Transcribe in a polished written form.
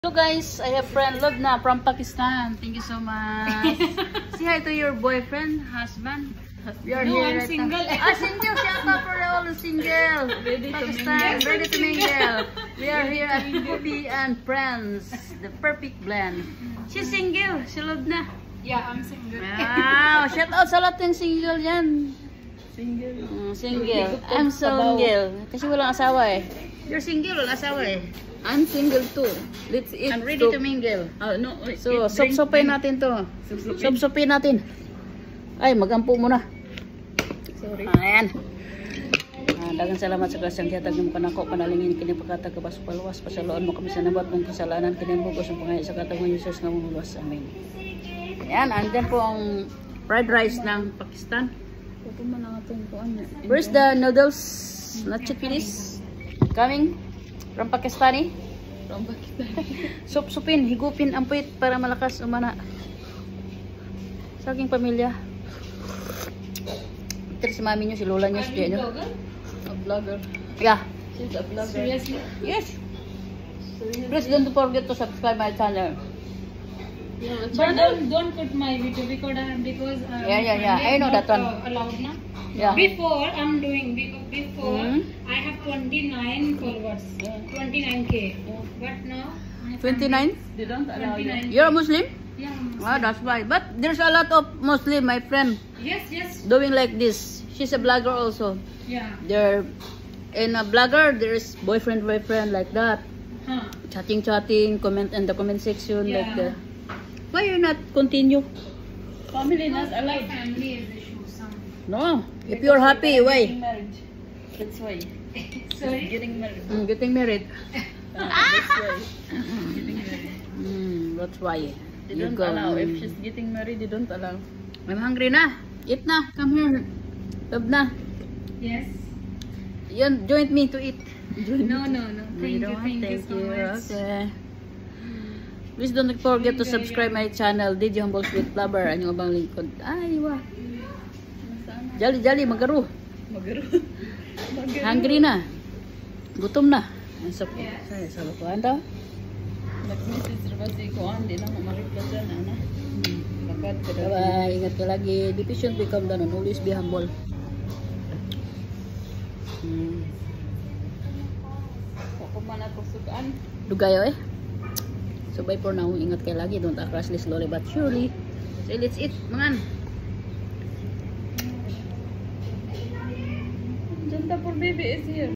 Hello guys, I have friend Lubna from Pakistan. Thank you so much. Say hi to your boyfriend, husband. We are No, here I'm right single. now. Single. Shut up for all the single. Pakistan, ready to mingle. We are here at Poppy and Friends, the perfect blend. She's single, si Lubna. Yeah, I'm single. Wow, shout out sa lahat ng single yan. Single. Single. I'm single. Kasi walang asawa eh. You're single, walang asawa eh. I'm single too. Let's eat. I'm ready to mingle. No. So, sop-sopin natin to. Sop-sopin natin. Ay, magampo muna. Sorry. Ayan. Daghang salamat sa klaseng gihatag nimo kanako panalingin kini pagkatag kabas-palwas pasaloon mo kami sa nabat ng kasalanan kini bugos ang pangayo sa katawang Jesus nga muluwas. Amen. Ayan, andyan po ang fried rice ng Pakistan. Ito man ang atong kuan. Where's the noodles? Not chickpeas. Coming from Pakistani. From Pakistan. Sup-supin, higupin ang puwit para malakas umana. Sa aking pamilya. Ito si mami nyo, si lola nyo, si tiya nyo. A vlogger. Yeah. She's a vlogger. Seriously? Yes. Please don't forget to subscribe my channel. But don't put my video because Yeah. I know that one. Allowed na. Yeah. Before I have 29 followers, 29k. But now my 29? They don't allow you. 29. You're a Muslim? Yeah. Ah, that's why. But there's a lot of Muslim, my friend, Yes. doing like this. She's a blogger also. Yeah. They're in a blogger, there's boyfriend like that. Huh. Chatting, comment in the comment section Yeah. like that. Why you not continue? Family not My allowed. family is issue some. No. If you're happy, why? Getting married. That's why. Sorry. Getting married. Getting married. That's why. Getting married. That's why. They don't allow. If she's getting married, they don't allow. I'm hungry na. Eat na. Come here. Love na. Yes. Yan, join me to eat. No. You Thank don't? you so much. Okay. Please don't forget to subscribe my channel, DJ Humble Sweet Lover. Ano bang lingkod? Ay, wah. Jali, magaru. Magaro. Hungry na. Gutom na. Ang sa lukuhan daw. Nag-message ba si Kuan? Di na maripla dyan, ana. Lakad ka daw. Bye-bye. Ingat ka lagi. Be patient, become down. Always be humble. Ako man ako sugaan. Dugayo eh. So bye for now. Ingat kayo lagi. Don't act rashly, slowly but surely. So let's eat, mangan. Janta for baby is here.